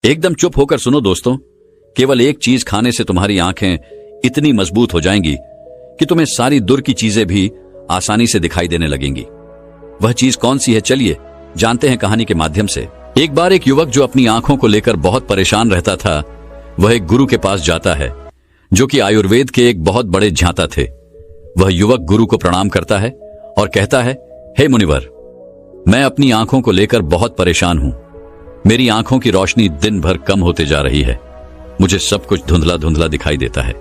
एकदम चुप होकर सुनो दोस्तों। केवल एक चीज खाने से तुम्हारी आंखें इतनी मजबूत हो जाएंगी कि तुम्हें सारी दूर की चीजें भी आसानी से दिखाई देने लगेंगी। वह चीज कौन सी है, चलिए जानते हैं कहानी के माध्यम से। एक बार एक युवक जो अपनी आंखों को लेकर बहुत परेशान रहता था, वह एक गुरु के पास जाता है जो कि आयुर्वेद के एक बहुत बड़े ज्ञाता थे। वह युवक गुरु को प्रणाम करता है और कहता है, हे मुनिवर, मैं अपनी आंखों को लेकर बहुत परेशान हूं। मेरी आंखों की रोशनी दिन भर कम होते जा रही है। मुझे सब कुछ धुंधला धुंधला दिखाई देता है।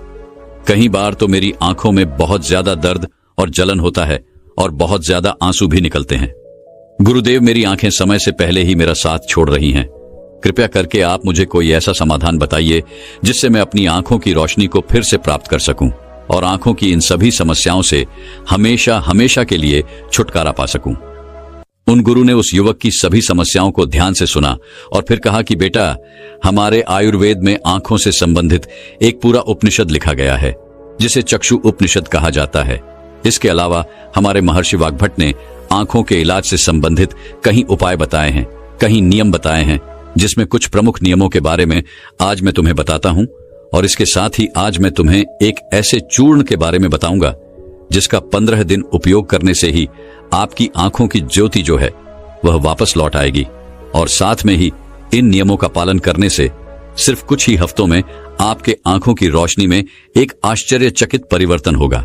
कई बार तो मेरी आंखों में बहुत ज्यादा दर्द और जलन होता है और बहुत ज्यादा आंसू भी निकलते हैं। गुरुदेव, मेरी आंखें समय से पहले ही मेरा साथ छोड़ रही हैं। कृपया करके आप मुझे कोई ऐसा समाधान बताइए जिससे मैं अपनी आंखों की रोशनी को फिर से प्राप्त कर सकूं और आंखों की इन सभी समस्याओं से हमेशा हमेशा के लिए छुटकारा पा सकूं। उन गुरु ने उस युवक की सभी समस्याओं को ध्यान से सुना और फिर कहा कि बेटा, हमारे आयुर्वेद में आंखों से संबंधित एक पूरा उपनिषद लिखा गया है जिसे चक्षु उपनिषद कहा जाता है। इसके अलावा हमारे महर्षि वाग्भट ने आंखों के इलाज से संबंधित कई उपाय बताए हैं, कई नियम बताए हैं, जिसमें कुछ प्रमुख नियमों के बारे में आज मैं तुम्हें बताता हूं। और इसके साथ ही आज मैं तुम्हें एक ऐसे चूर्ण के बारे में बताऊंगा जिसका 15 दिन उपयोग करने से ही आपकी आंखों की ज्योति जो है वह वापस लौट आएगी। और साथ में ही इन नियमों का पालन करने से सिर्फ कुछ ही हफ्तों में आपके आंखों की रोशनी में एक आश्चर्यचकित परिवर्तन होगा।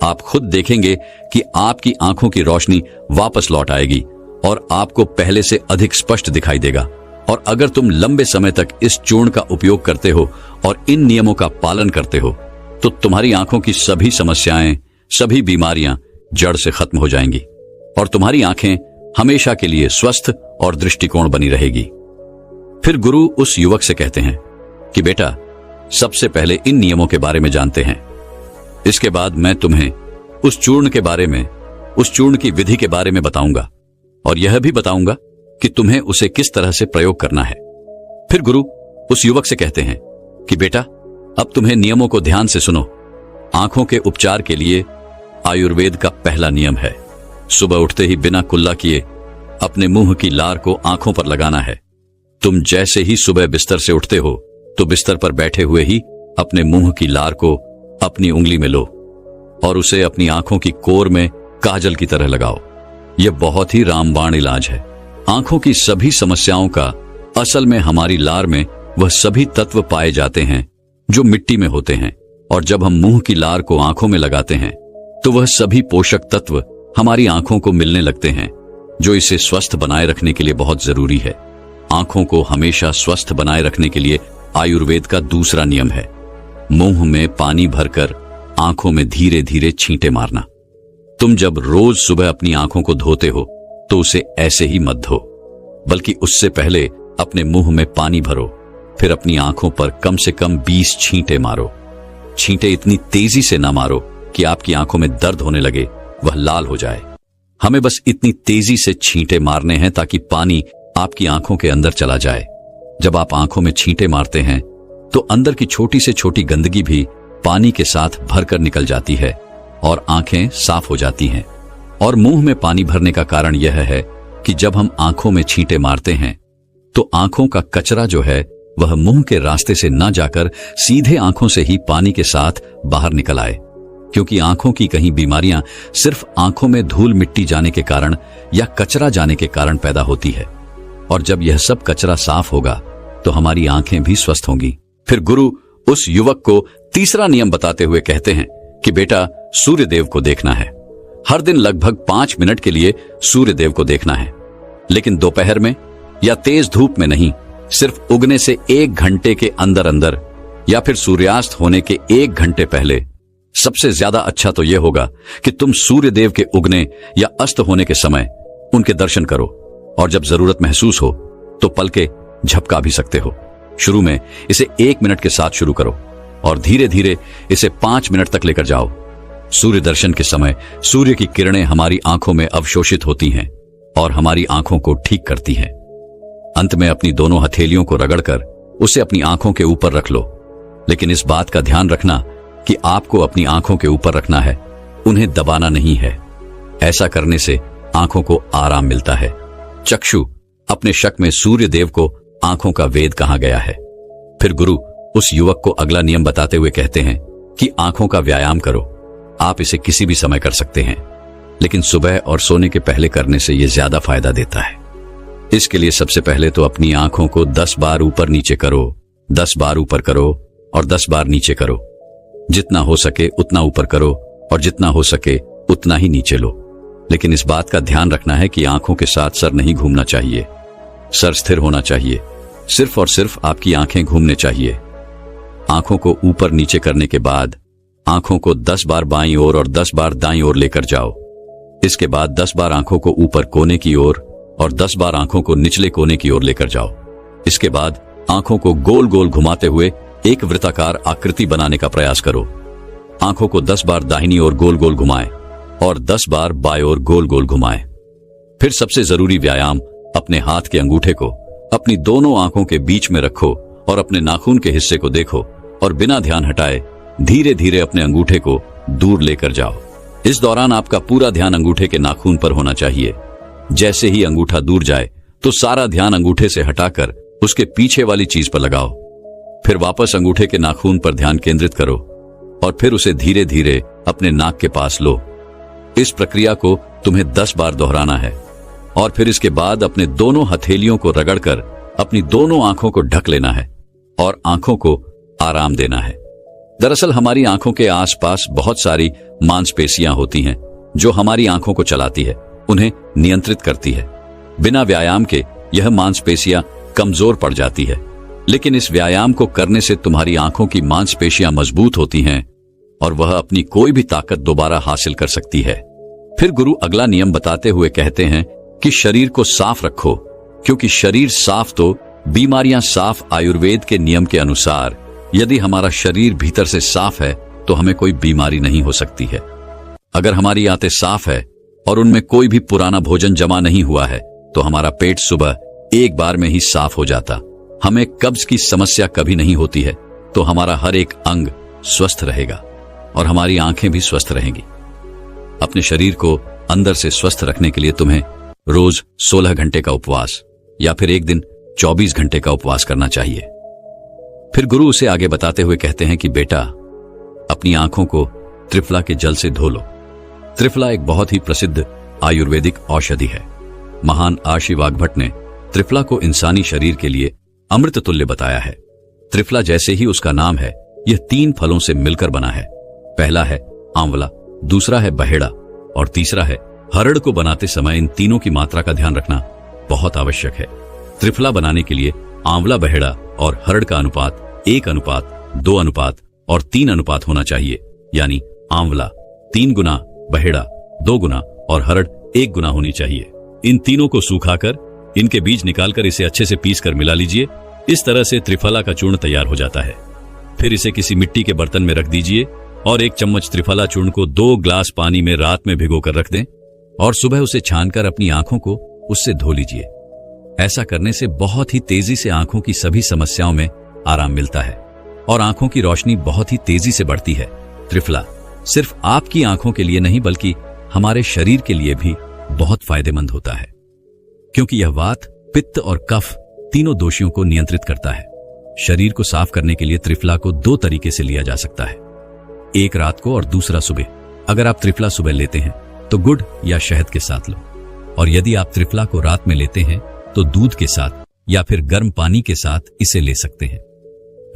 आप खुद देखेंगे कि आपकी आंखों की रोशनी वापस लौट आएगी और आपको पहले से अधिक स्पष्ट दिखाई देगा। और अगर तुम लंबे समय तक इस चूर्ण का उपयोग करते हो और इन नियमों का पालन करते हो तो तुम्हारी आंखों की सभी समस्याएं, सभी बीमारियां जड़ से खत्म हो जाएंगी और तुम्हारी आंखें हमेशा के लिए स्वस्थ और दृष्टिकोण बनी रहेगी। फिर गुरु उस युवक से कहते हैं कि बेटा, सबसे पहले इन नियमों के बारे में जानते हैं। इसके बाद मैं तुम्हें उस चूर्ण के बारे में, उस चूर्ण की विधि के बारे में बताऊंगा और यह भी बताऊंगा कि तुम्हें उसे किस तरह से प्रयोग करना है। फिर गुरु उस युवक से कहते हैं कि बेटा, अब तुम्हें नियमों को ध्यान से सुनो। आंखों के उपचार के लिए आयुर्वेद का पहला नियम है, सुबह उठते ही बिना कुल्ला किए अपने मुंह की लार को आंखों पर लगाना है। तुम जैसे ही सुबह बिस्तर से उठते हो तो बिस्तर पर बैठे हुए ही अपने मुंह की लार को अपनी उंगली में लो और उसे अपनी आंखों की कोर में काजल की तरह लगाओ। यह बहुत ही रामबाण इलाज है। आंखों की सभी समस्याओं का असल में हमारी लार में वह सभी तत्व पाए जाते हैं जो मिट्टी में होते हैं, और जब हम मुंह की लार को आंखों में लगाते हैं तो वह सभी पोषक तत्व हमारी आंखों को मिलने लगते हैं जो इसे स्वस्थ बनाए रखने के लिए बहुत जरूरी है। आंखों को हमेशा स्वस्थ बनाए रखने के लिए आयुर्वेद का दूसरा नियम है, मुंह में पानी भरकर आंखों में धीरे धीरे छींटे मारना। तुम जब रोज सुबह अपनी आंखों को धोते हो तो उसे ऐसे ही मत धो, बल्कि उससे पहले अपने मुंह में पानी भरो, फिर अपनी आंखों पर कम से कम 20 छींटे मारो। छींटे इतनी तेजी से ना मारो कि आपकी आंखों में दर्द होने लगे, वह लाल हो जाए। हमें बस इतनी तेजी से छींटे मारने हैं ताकि पानी आपकी आंखों के अंदर चला जाए। जब आप आंखों में छींटे मारते हैं तो अंदर की छोटी से छोटी गंदगी भी पानी के साथ भरकर निकल जाती है और आंखें साफ हो जाती हैं। और मुंह में पानी भरने का कारण यह है कि जब हम आंखों में छींटे मारते हैं तो आंखों का कचरा जो है वह मुंह के रास्ते से न जाकर सीधे आंखों से ही पानी के साथ बाहर निकल आए, क्योंकि आंखों की कहीं बीमारियां सिर्फ आंखों में धूल मिट्टी जाने के कारण या कचरा जाने के कारण पैदा होती है। और जब यह सब कचरा साफ होगा तो हमारी आंखें भी स्वस्थ होंगी। फिर गुरु उस युवक को तीसरा नियम बताते हुए कहते हैं कि बेटा, सूर्य देव को देखना है। हर दिन लगभग 5 मिनट के लिए सूर्य देव को देखना है, लेकिन दोपहर में या तेज धूप में नहीं, सिर्फ उगने से 1 घंटे के अंदर अंदर या फिर सूर्यास्त होने के 1 घंटे पहले। सबसे ज्यादा अच्छा तो यह होगा कि तुम सूर्य देव के उगने या अस्त होने के समय उनके दर्शन करो, और जब जरूरत महसूस हो तो पलके झपका भी सकते हो। शुरू में इसे 1 मिनट के साथ शुरू करो और धीरे धीरे इसे 5 मिनट तक लेकर जाओ। सूर्य दर्शन के समय सूर्य की किरणें हमारी आंखों में अवशोषित होती हैं और हमारी आंखों को ठीक करती हैं। अंत में अपनी दोनों हथेलियों को रगड़कर उसे अपनी आंखों के ऊपर रख लो, लेकिन इस बात का ध्यान रखना कि आपको अपनी आंखों के ऊपर रखना है, उन्हें दबाना नहीं है। ऐसा करने से आंखों को आराम मिलता है। चक्षु अपने शक में सूर्य देव को आंखों का वेद कहाँ गया है। फिर गुरु उस युवक को अगला नियम बताते हुए कहते हैं कि आंखों का व्यायाम करो। आप इसे किसी भी समय कर सकते हैं, लेकिन सुबह और सोने के पहले करने से यह ज्यादा फायदा देता है। इसके लिए सबसे पहले तो अपनी आंखों को 10 बार ऊपर नीचे करो, 10 बार ऊपर करो और 10 बार नीचे करो। जितना हो सके उतना ऊपर करो और जितना हो सके उतना ही नीचे लो। लेकिन इस बात का ध्यान रखना है कि आंखों के साथ सर नहीं घूमना चाहिए। सर स्थिर होना चाहिए। सिर्फ और सिर्फ आपकी आंखें घूमने चाहिए। आंखों को ऊपर नीचे करने के बाद आंखों को 10 बार बाईं ओर और 10 बार दाईं ओर लेकर जाओ। इसके बाद 10 बार आंखों को ऊपर कोने की ओर और 10 बार आंखों को निचले कोने की ओर लेकर जाओ। इसके बाद आंखों को गोल गोल घुमाते हुए एक वृत्ताकार आकृति बनाने का प्रयास करो। आंखों को 10 बार दाहिनी ओर गोल गोल घुमाएं और 10 बार बाएं ओर गोल गोल घुमाएं। फिर सबसे जरूरी व्यायाम, अपने हाथ के अंगूठे को अपनी दोनों आंखों के बीच में रखो और अपने नाखून के हिस्से को देखो और बिना ध्यान हटाए धीरे धीरे अपने अंगूठे को दूर लेकर जाओ। इस दौरान आपका पूरा ध्यान अंगूठे के नाखून पर होना चाहिए। जैसे ही अंगूठा दूर जाए तो सारा ध्यान अंगूठे से हटाकर उसके पीछे वाली चीज पर लगाओ। फिर वापस अंगूठे के नाखून पर ध्यान केंद्रित करो और फिर उसे धीरे धीरे अपने नाक के पास लो। इस प्रक्रिया को तुम्हें 10 बार दोहराना है और फिर इसके बाद अपने दोनों हथेलियों को रगड़कर अपनी दोनों आंखों को ढक लेना है और आंखों को आराम देना है। दरअसल हमारी आंखों के आसपास बहुत सारी मांसपेशियां होती हैं जो हमारी आंखों को चलाती है, उन्हें नियंत्रित करती है। बिना व्यायाम के यह मांसपेशियां कमजोर पड़ जाती है, लेकिन इस व्यायाम को करने से तुम्हारी आंखों की मांसपेशियां मजबूत होती हैं और वह अपनी कोई भी ताकत दोबारा हासिल कर सकती है। फिर गुरु अगला नियम बताते हुए कहते हैं कि शरीर को साफ रखो, क्योंकि शरीर साफ तो बीमारियां साफ। आयुर्वेद के नियम के अनुसार यदि हमारा शरीर भीतर से साफ है तो हमें कोई बीमारी नहीं हो सकती है। अगर हमारी आंतें साफ है और उनमें कोई भी पुराना भोजन जमा नहीं हुआ है तो हमारा पेट सुबह एक बार में ही साफ हो जाता। हमें कब्ज की समस्या कभी नहीं होती है, तो हमारा हर एक अंग स्वस्थ रहेगा और हमारी आंखें भी स्वस्थ रहेंगी। अपने शरीर को अंदर से स्वस्थ रखने के लिए तुम्हें रोज 16 घंटे का उपवास या फिर एक दिन 24 घंटे का उपवास करना चाहिए। फिर गुरु उसे आगे बताते हुए कहते हैं कि बेटा, अपनी आंखों को त्रिफला के जल से धो लो। त्रिफला एक बहुत ही प्रसिद्ध आयुर्वेदिक औषधि है। महान आशी वाग्भट ने त्रिफला को इंसानी शरीर के लिए अमृत तुल्य बताया है। त्रिफला जैसे ही उसका नाम है, यह 3 फलों से मिलकर बना है। पहला है आंवला, दूसरा है बहेड़ा और तीसरा है हरड़। को बनाते समय इन तीनों की मात्रा का ध्यान रखना बहुत आवश्यक है। त्रिफला बनाने के लिए आंवला, बहेड़ा और हरड़ का अनुपात 1:2 और 3 होना चाहिए, यानी आंवला 3 गुना, बहेड़ा 2 गुना और हरड़ 1 गुना होनी चाहिए। इन तीनों को सूखाकर इनके बीज निकालकर इसे अच्छे से पीसकर मिला लीजिए। इस तरह से त्रिफला का चूर्ण तैयार हो जाता है। फिर इसे किसी मिट्टी के बर्तन में रख दीजिए और 1 चम्मच त्रिफला चूर्ण को 2 ग्लास पानी में रात में भिगोकर रख दें और सुबह उसे छानकर अपनी आंखों को उससे धो लीजिए। ऐसा करने से बहुत ही तेजी से आंखों की सभी समस्याओं में आराम मिलता है और आंखों की रोशनी बहुत ही तेजी से बढ़ती है। त्रिफला सिर्फ आपकी आंखों के लिए नहीं बल्कि हमारे शरीर के लिए भी बहुत फायदेमंद होता है, क्योंकि यह वात, पित्त और कफ तीनों दोषियों को नियंत्रित करता है। शरीर को साफ करने के लिए त्रिफला को 2 तरीके से लिया जा सकता है, एक रात को और दूसरा सुबह। अगर आप त्रिफला सुबह लेते हैं तो गुड़ या शहद के साथ लो, और यदि आप त्रिफला को रात में लेते हैं तो दूध के साथ या फिर गर्म पानी के साथ इसे ले सकते हैं।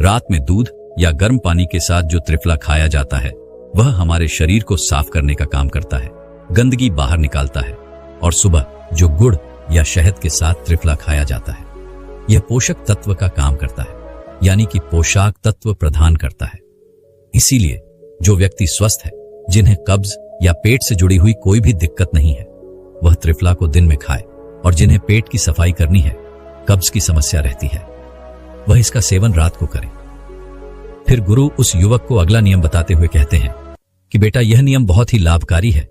रात में दूध या गर्म पानी के साथ जो त्रिफला खाया जाता है वह हमारे शरीर को साफ करने का काम करता है, गंदगी बाहर निकालता है, और सुबह जो गुड़ या शहद के साथ त्रिफला खाया जाता है यह पोषक तत्व का काम करता है, यानी कि पोषक तत्व प्रदान करता है। इसीलिए जो व्यक्ति स्वस्थ है, जिन्हें कब्ज या पेट से जुड़ी हुई कोई भी दिक्कत नहीं है, वह त्रिफला को दिन में खाए, और जिन्हें पेट की सफाई करनी है, कब्ज की समस्या रहती है, वह इसका सेवन रात को करें। फिर गुरु उस युवक को अगला नियम बताते हुए कहते हैं कि बेटा, यह नियम बहुत ही लाभकारी है।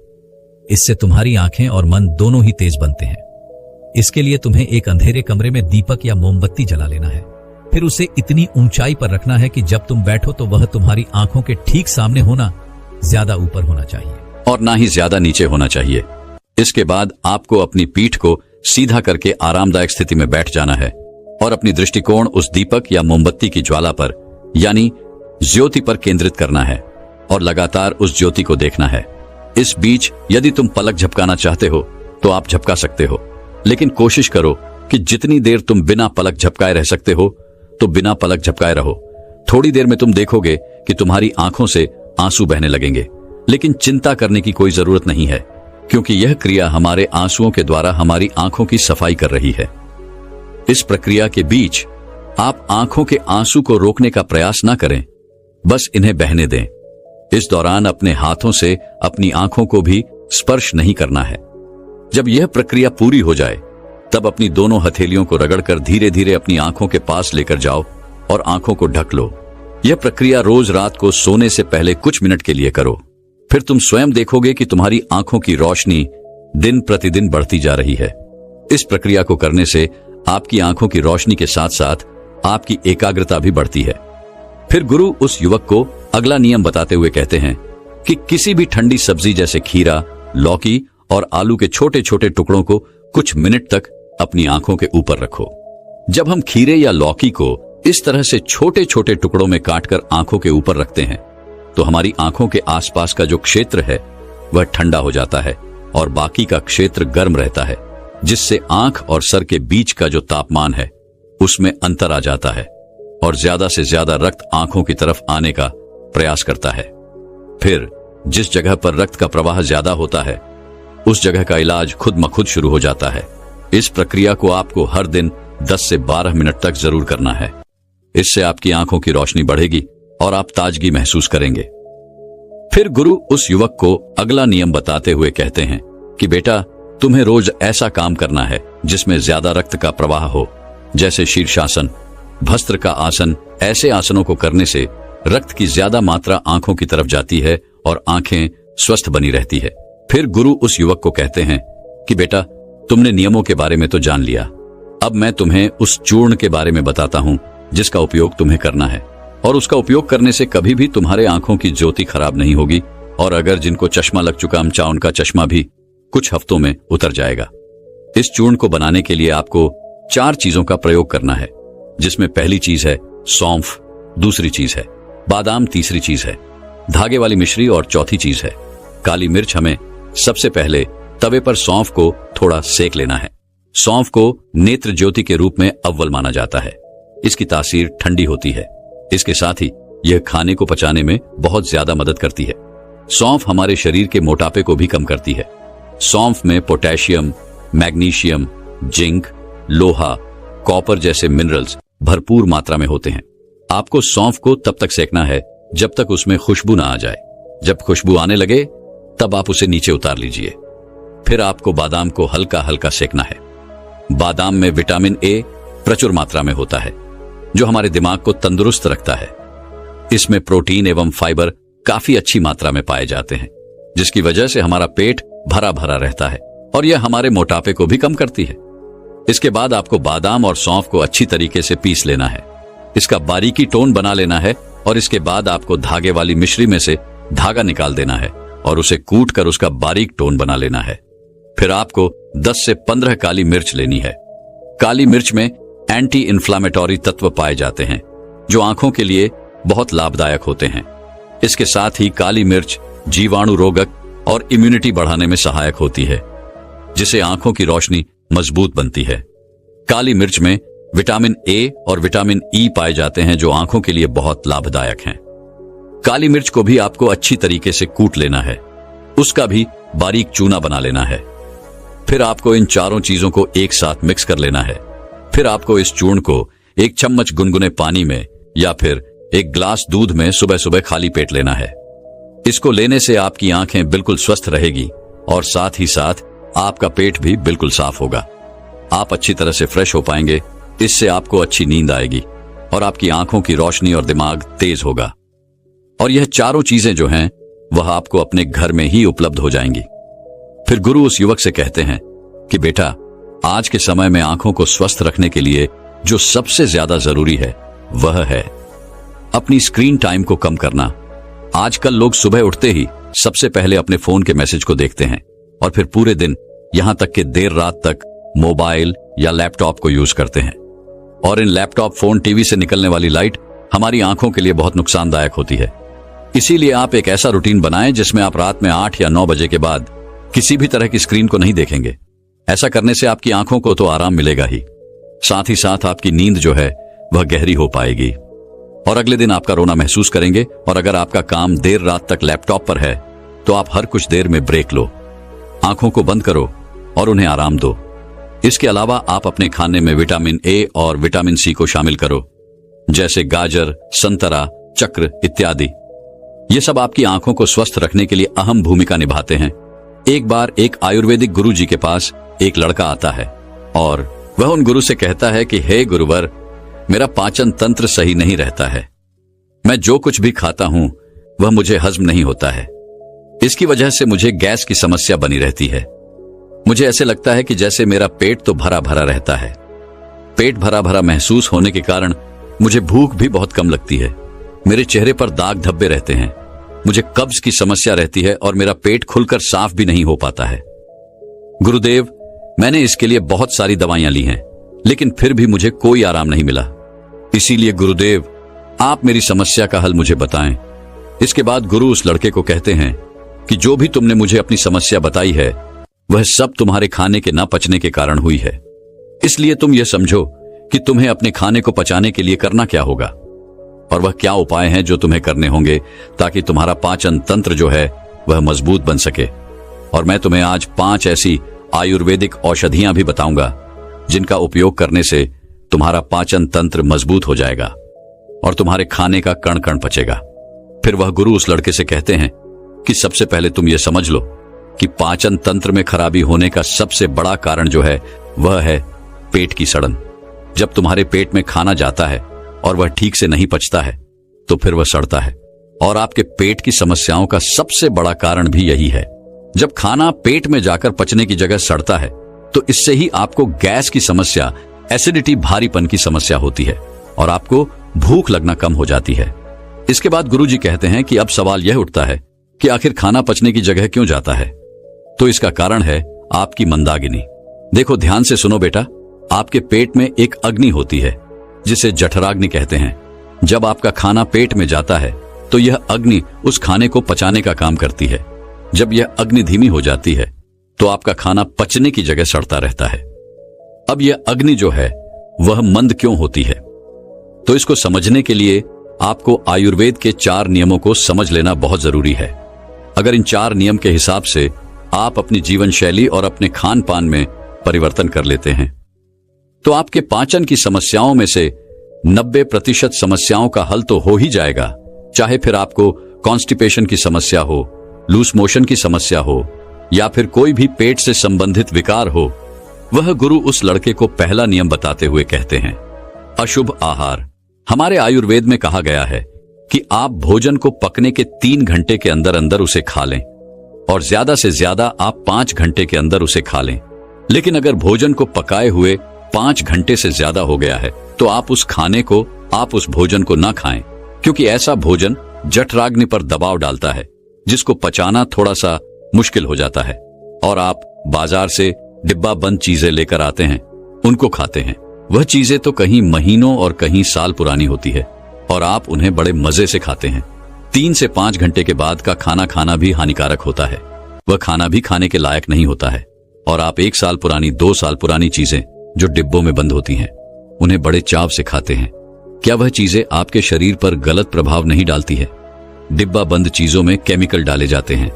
इससे तुम्हारी आंखें और मन दोनों ही तेज बनते हैं। इसके लिए तुम्हें एक अंधेरे कमरे में दीपक या मोमबत्ती जला लेना है। फिर उसे इतनी ऊंचाई पर रखना है कि जब तुम बैठो तो वह तुम्हारी आंखों के ठीक सामने होना, ज्यादा ऊपर होना चाहिए और ना ही ज्यादा नीचे होना चाहिए। इसके बाद आपको अपनी पीठ को सीधा करके आरामदायक स्थिति में बैठ जाना है और अपनी दृष्टिकोण उस दीपक या मोमबत्ती की ज्वाला पर यानी ज्योति पर केंद्रित करना है और लगातार उस ज्योति को देखना है। इस बीच यदि तुम पलक झपकाना चाहते हो तो आप झपका सकते हो, लेकिन कोशिश करो कि जितनी देर तुम बिना पलक झपकाए रह सकते हो तो बिना पलक झपकाए रहो। थोड़ी देर में तुम देखोगे कि तुम्हारी आंखों से आंसू बहने लगेंगे, लेकिन चिंता करने की कोई जरूरत नहीं है, क्योंकि यह क्रिया हमारे आंसुओं के द्वारा हमारी आंखों की सफाई कर रही है। इस प्रक्रिया के बीच आप आंखों के आंसू को रोकने का प्रयास न करें, बस इन्हें बहने दें। इस दौरान अपने हाथों से अपनी आंखों को भी स्पर्श नहीं करना है। जब यह प्रक्रिया पूरी हो जाए तब अपनी दोनों हथेलियों को रगड़कर धीरे धीरे अपनी आंखों के पास लेकर जाओ और आंखों को ढक लो। यह प्रक्रिया रोज रात को सोने से पहले कुछ मिनट के लिए करो। फिर तुम स्वयं देखोगे कि तुम्हारी आंखों की रोशनी दिन प्रतिदिन बढ़ती जा रही है। इस प्रक्रिया को करने से आपकी आंखों की रोशनी के साथ साथ आपकी एकाग्रता भी बढ़ती है। फिर गुरु उस युवक को अगला नियम बताते हुए कहते हैं कि किसी भी ठंडी सब्जी जैसे खीरा, लौकी और आलू के छोटे छोटे टुकड़ों को कुछ मिनट तक अपनी आंखों के ऊपर रखो। जब हम खीरे या लौकी को इस तरह से छोटे छोटे टुकड़ों में काटकर आंखों के ऊपर रखते हैं तो हमारी आंखों के आसपास का जो क्षेत्र है वह ठंडा हो जाता है और बाकी का क्षेत्र गर्म रहता है, जिससे आंख और सर के बीच का जो तापमान है उसमें अंतर आ जाता है और ज्यादा से ज्यादा रक्त आंखों की तरफ आने का प्रयास करता है। फिर जिस जगह पर रक्त का प्रवाह ज्यादा होता है उस जगह का इलाज खुद ब खुद शुरू हो जाता है। इस प्रक्रिया को आपको हर दिन 10 से 12 मिनट तक जरूर करना है। इससे आपकी आंखों की रोशनी बढ़ेगी और आप ताजगी महसूस करेंगे। फिर गुरु उस युवक को अगला नियम बताते हुए कहते हैं कि बेटा, तुम्हें रोज ऐसा काम करना है जिसमें ज्यादा रक्त का प्रवाह हो, जैसे शीर्षासन, भस्त्र का आसन। ऐसे आसनों को करने से रक्त की ज्यादा मात्रा आंखों की तरफ जाती है और आंखें स्वस्थ बनी रहती है। फिर गुरु उस युवक को कहते हैं कि बेटा, तुमने नियमों के बारे में तो जान लिया, अब मैं तुम्हें उस चूर्ण के बारे में बताता हूं जिसका उपयोग तुम्हें करना है, और उसका उपयोग करने से कभी भी तुम्हारे आंखों की ज्योति खराब नहीं होगी, और अगर जिनको चश्मा लग चुका चाहे उनका चश्मा भी कुछ हफ्तों में उतर जाएगा। इस चूर्ण को बनाने के लिए आपको 4 चीजों का प्रयोग करना है, जिसमें पहली चीज है सौंफ, दूसरी चीज है बादाम, तीसरी चीज है धागे वाली मिश्री और चौथी चीज है काली मिर्च। हमें सबसे पहले तवे पर सौंफ को थोड़ा सेक लेना है। सौंफ को नेत्र ज्योति के रूप में अव्वल माना जाता है। इसकी तासीर ठंडी होती है। इसके साथ ही यह खाने को पचाने में बहुत ज्यादा मदद करती है। सौंफ हमारे शरीर के मोटापे को भी कम करती है। सौंफ में पोटेशियम, मैग्नीशियम, जिंक, लोहा, कॉपर जैसे मिनरल्स भरपूर मात्रा में होते हैं। आपको सौंफ को तब तक सेकना है जब तक उसमें खुशबू ना आ जाए। जब खुशबू आने लगे तब आप उसे नीचे उतार लीजिए। फिर आपको बादाम को हल्का हल्का सेकना है। बादाम में विटामिन ए प्रचुर मात्रा में होता है, जो हमारे दिमाग को तंदुरुस्त रखता है। इसमें प्रोटीन एवं फाइबर काफी अच्छी मात्रा में पाए जाते हैं, जिसकी वजह से हमारा पेट भरा भरा रहता है और यह हमारे मोटापे को भी कम करती है। इसके बाद आपको बादाम और सौंफ को अच्छी तरीके से पीस लेना है। इसका बारीकी टोन बना लेना है और इसके बाद आपको धागे वाली मिश्री में से धागा निकाल देना है और उसे कूट कर उसका बारीक टोन बना लेना है। फिर आपको 10 से 15 काली मिर्च लेनी है। काली मिर्च में एंटी इन्फ्लामेटरी तत्व पाए जाते हैं, जो आंखों के लिए बहुत लाभदायक होते हैं। इसके साथ ही काली मिर्च जीवाणु रोधक और इम्यूनिटी बढ़ाने में सहायक होती है, जिससे आंखों की रोशनी मजबूत बनती है। काली मिर्च में विटामिन ए और विटामिन ई पाए जाते हैं, जो आंखों के लिए बहुत लाभदायक हैं। काली मिर्च को भी आपको अच्छी तरीके से कूट लेना है, उसका भी बारीक चूना बना लेना है। फिर आपको इन चारों चीजों को एक साथ मिक्स कर लेना है। फिर आपको इस चूर्ण को 1 चम्मच गुनगुने पानी में या फिर 1 गिलास दूध में सुबह सुबह खाली पेट लेना है। इसको लेने से आपकी आंखें बिल्कुल स्वस्थ रहेगी और साथ ही साथ आपका पेट भी बिल्कुल साफ होगा। आप अच्छी तरह से फ्रेश हो पाएंगे। इससे आपको अच्छी नींद आएगी और आपकी आंखों की रोशनी और दिमाग तेज होगा। और यह चारों चीजें जो हैं वह आपको अपने घर में ही उपलब्ध हो जाएंगी। फिर गुरु उस युवक से कहते हैं कि बेटा, आज के समय में आंखों को स्वस्थ रखने के लिए जो सबसे ज्यादा जरूरी है वह है अपनी स्क्रीन टाइम को कम करना। आजकल लोग सुबह उठते ही सबसे पहले अपने फोन के मैसेज को देखते हैं और फिर पूरे दिन यहां तक कि देर रात तक मोबाइल या लैपटॉप को यूज करते हैं। और इन लैपटॉप, फोन, टीवी से निकलने वाली लाइट हमारी आंखों के लिए बहुत नुकसानदायक होती है। इसीलिए आप एक ऐसा रूटीन बनाएं जिसमें आप रात में 8 या 9 बजे के बाद किसी भी तरह की स्क्रीन को नहीं देखेंगे। ऐसा करने से आपकी आंखों को तो आराम मिलेगा ही, साथ ही साथ आपकी नींद जो है वह गहरी हो पाएगी और अगले दिन आपका रोना महसूस करेंगे। और अगर आपका काम देर रात तक लैपटॉप पर है तो आप हर कुछ देर में ब्रेक लो, आंखों को बंद करो और उन्हें आराम दो। इसके अलावा आप अपने खाने में विटामिन ए और विटामिन सी को शामिल करो, जैसे गाजर, संतरा, चक्र इत्यादि। ये सब आपकी आंखों को स्वस्थ रखने के लिए अहम भूमिका निभाते हैं। एक बार एक आयुर्वेदिक गुरु जी के पास एक लड़का आता है और वह उन गुरु से कहता है कि हे गुरुवर, मेरा पाचन तंत्र सही नहीं रहता है। मैं जो कुछ भी खाता हूं वह मुझे हजम नहीं होता है। इसकी वजह से मुझे गैस की समस्या बनी रहती है। मुझे ऐसे लगता है कि जैसे मेरा पेट तो भरा भरा रहता है। पेट भरा भरा महसूस होने के कारण मुझे भूख भी बहुत कम लगती है। मेरे चेहरे पर दाग धब्बे रहते हैं। मुझे कब्ज की समस्या रहती है और मेरा पेट खुलकर साफ भी नहीं हो पाता है। गुरुदेव, मैंने इसके लिए बहुत सारी दवाइयां ली हैं, लेकिन फिर भी मुझे कोई आराम नहीं मिला। इसीलिए गुरुदेव, आप मेरी समस्या का हल मुझे बताएं। इसके बाद गुरु उस लड़के को कहते हैं कि जो भी तुमने मुझे अपनी समस्या बताई है वह सब तुम्हारे खाने के न पचने के कारण हुई है। इसलिए तुम यह समझो कि तुम्हें अपने खाने को पचाने के लिए करना क्या होगा और वह क्या उपाय हैं जो तुम्हें करने होंगे ताकि तुम्हारा पाचन तंत्र जो है वह मजबूत बन सके। और मैं तुम्हें आज 5 ऐसी आयुर्वेदिक औषधियां भी बताऊंगा जिनका उपयोग करने से तुम्हारा पाचन तंत्र मजबूत हो जाएगा और तुम्हारे खाने का कण कण पचेगा। फिर वह गुरु उस लड़के से कहते हैं कि सबसे पहले तुम यह समझ लो कि पाचन तंत्र में खराबी होने का सबसे बड़ा कारण जो है वह है पेट की सड़न। जब तुम्हारे पेट में खाना जाता है और वह ठीक से नहीं पचता है तो फिर वह सड़ता है और आपके पेट की समस्याओं का सबसे बड़ा कारण भी यही है। जब खाना पेट में जाकर पचने की जगह सड़ता है तो इससे ही आपको गैस की समस्या, एसिडिटी, भारीपन की समस्या होती है और आपको भूख लगना कम हो जाती है। इसके बाद गुरुजी कहते हैं कि अब सवाल यह उठता है कि आखिर खाना पचने की जगह क्यों जाता है। तो इसका कारण है आपकी मंदाकिनी। देखो, ध्यान से सुनो बेटा, आपके पेट में एक अग्नि होती है जिसे जठराग्नि कहते हैं। जब आपका खाना पेट में जाता है तो यह अग्नि उस खाने को पचाने का काम करती है। जब यह अग्नि धीमी हो जाती है तो आपका खाना पचने की जगह सड़ता रहता है। अब यह अग्नि जो है वह मंद क्यों होती है, तो इसको समझने के लिए आपको आयुर्वेद के 4 नियमों को समझ लेना बहुत जरूरी है। अगर इन 4 नियम के हिसाब से आप अपनी जीवन शैली और अपने खान पान में परिवर्तन कर लेते हैं तो आपके पाचन की समस्याओं में से 90% समस्याओं का हल तो हो ही जाएगा। चाहे फिर आपको कॉन्स्टिपेशन की समस्या हो, लूज मोशन की समस्या हो या फिर कोई भी पेट से संबंधित विकार हो। वह गुरु उस लड़के को पहला नियम बताते हुए कहते हैं, अशुभ आहार। हमारे आयुर्वेद में कहा गया है कि आप भोजन को पकने के 3 घंटे के अंदर अंदर उसे खा लें और ज्यादा से ज्यादा आप 5 घंटे के अंदर उसे खा लें। लेकिन अगर भोजन को पकाए हुए 5 घंटे से ज्यादा हो गया है तो आप उस भोजन को ना खाएं, क्योंकि ऐसा भोजन जठराग्नि पर दबाव डालता है जिसको पचाना थोड़ा सा मुश्किल हो जाता है और आप बाजार से डिब्बा बंद चीजें लेकर आते हैं, उनको खाते हैं। वह चीजें तो कहीं महीनों और कहीं साल पुरानी होती है और आप उन्हें बड़े मजे से खाते हैं। 3 से 5 घंटे के बाद का खाना खाना भी हानिकारक होता है। वह खाना भी खाने के लायक नहीं होता है और आप 1 साल पुरानी, 2 साल पुरानी चीजें जो डिब्बों में बंद होती हैं उन्हें बड़े चाव से खाते हैं। क्या वह चीजें आपके शरीर पर गलत प्रभाव नहीं डालती है? डिब्बा बंद चीजों में केमिकल डाले जाते हैं।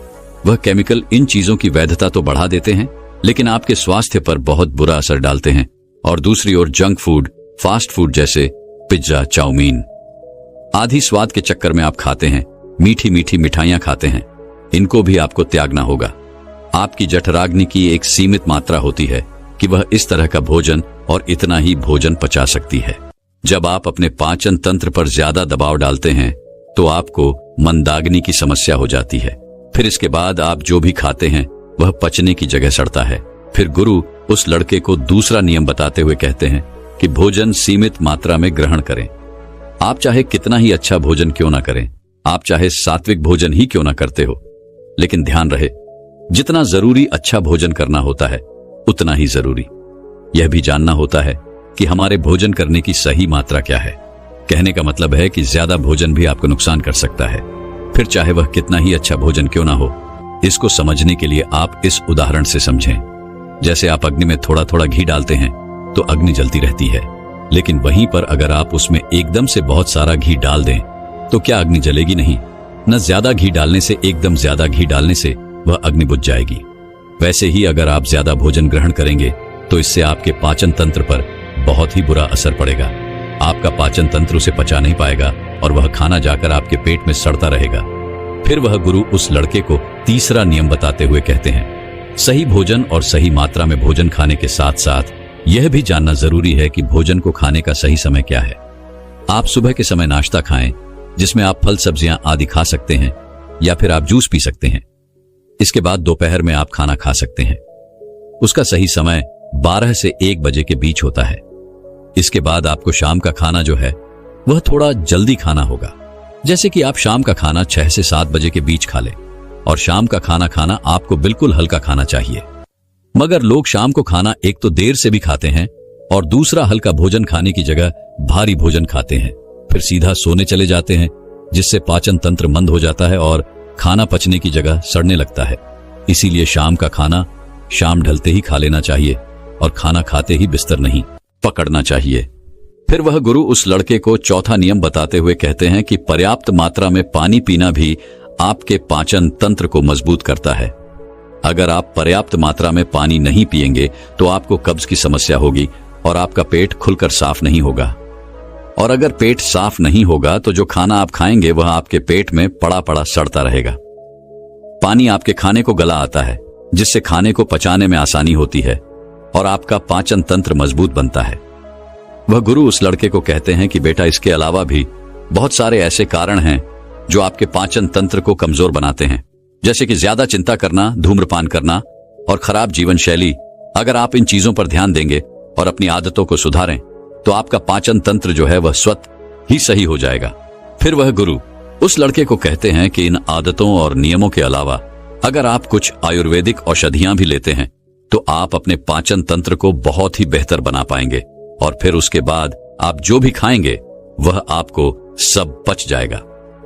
वह केमिकल इन चीजों की वैधता तो बढ़ा देते हैं लेकिन आपके स्वास्थ्य पर बहुत बुरा असर डालते हैं। और दूसरी ओर जंक फूड, फास्ट फूड जैसे पिज्जा, चाउमीन आदि स्वाद के चक्कर में आप खाते हैं, मीठी मीठी मिठाइयां खाते हैं। इनको भी आपको त्यागना होगा। आपकी जठराग्नि की एक सीमित मात्रा होती है कि वह इस तरह का भोजन और इतना ही भोजन पचा सकती है। जब आप अपने पाचन तंत्र पर ज्यादा दबाव डालते हैं तो आपको मंदाग्नि की समस्या हो जाती है। फिर इसके बाद आप जो भी खाते हैं वह पचने की जगह सड़ता है। फिर गुरु उस लड़के को दूसरा नियम बताते हुए कहते हैं कि भोजन सीमित मात्रा में ग्रहण करें। आप चाहे कितना ही अच्छा भोजन क्यों ना करें, आप चाहे सात्विक भोजन ही क्यों ना करते हो, लेकिन ध्यान रहे जितना जरूरी अच्छा भोजन करना होता है उतना ही जरूरी यह भी जानना होता है कि हमारे भोजन करने की सही मात्रा क्या है। कहने का मतलब है कि ज्यादा भोजन भी आपको नुकसान कर सकता है, फिर चाहे वह कितना ही अच्छा भोजन क्यों ना हो। इसको समझने के लिए आप इस उदाहरण से समझें। जैसे आप अग्नि में थोड़ा थोड़ा घी डालते हैं तो अग्नि जलती रहती है, लेकिन वहीं पर अगर आप उसमें एकदम से बहुत सारा घी डाल दें तो क्या अग्नि जलेगी? नहीं। न ज्यादा घी डालने से, एकदम ज्यादा घी डालने से वह अग्नि बुझ जाएगी। वैसे ही अगर आप ज्यादा भोजन ग्रहण करेंगे तो इससे आपके पाचन तंत्र पर बहुत ही बुरा असर पड़ेगा। आपका पाचन तंत्र उसे पचा नहीं पाएगा और वह खाना जाकर आपके पेट में सड़ता रहेगा। फिर वह गुरु उस लड़के को तीसरा नियम बताते हुए कहते हैं, सही भोजन और सही मात्रा में भोजन खाने के साथ साथ यह भी जानना जरूरी है कि भोजन को खाने का सही समय क्या है। आप सुबह के समय नाश्ता खाएं, जिसमें आप फल सब्जियां आदि खा सकते हैं, या फिर आप जूस पी सकते हैं। इसके बाद दोपहर में आप खाना खा सकते हैं। उसका सही समय 12 से 1 बजे के बीच होता है। इसके बाद आपको शाम का खाना जो है वह थोड़ा जल्दी खाना होगा। जैसे कि आप शाम का खाना 6 से 7 बजे के बीच खा लें, और शाम का खाना आपको बिल्कुल हल्का खाना चाहिए। मगर लोग शाम को खाना एक तो देर से भी खाते हैं और दूसरा हल्का भोजन खाने की जगह भारी भोजन खाते हैं, फिर सीधा सोने चले जाते हैं, जिससे पाचन तंत्र मंद हो जाता है और खाना पचने की जगह सड़ने लगता है। इसीलिए शाम का खाना शाम ढलते ही खा लेना चाहिए और खाना खाते ही बिस्तर नहीं पकड़ना चाहिए। फिर वह गुरु उस लड़के को चौथा नियम बताते हुए कहते हैं कि पर्याप्त मात्रा में पानी पीना भी आपके पाचन तंत्र को मजबूत करता है। अगर आप पर्याप्त मात्रा में पानी नहीं पिएंगे तो आपको कब्ज की समस्या होगी और आपका पेट खुलकर साफ नहीं होगा। और अगर पेट साफ नहीं होगा तो जो खाना आप खाएंगे वह आपके पेट में पड़ा पड़ा सड़ता रहेगा। पानी आपके खाने को गला आता है, जिससे खाने को पचाने में आसानी होती है और आपका पाचन तंत्र मजबूत बनता है। वह गुरु उस लड़के को कहते हैं कि बेटा, इसके अलावा भी बहुत सारे ऐसे कारण हैं जो आपके पाचन तंत्र को कमजोर बनाते हैं, जैसे कि ज्यादा चिंता करना, धूम्रपान करना और खराब जीवन शैली। अगर आप इन चीजों पर ध्यान देंगे और अपनी आदतों को सुधारें तो आपका पाचन तंत्र जो है वह स्वतः ही सही हो जाएगा। फिर वह गुरु उस लड़के को कहते हैं कि इन आदतों और नियमों के अलावा अगर आप कुछ आयुर्वेदिक औषधियां भी लेते हैं तो आप अपने पाचन तंत्र को बहुत ही बेहतर बना पाएंगे, और फिर उसके बाद आप जो भी खाएंगे वह आपको सब पच जाएगा।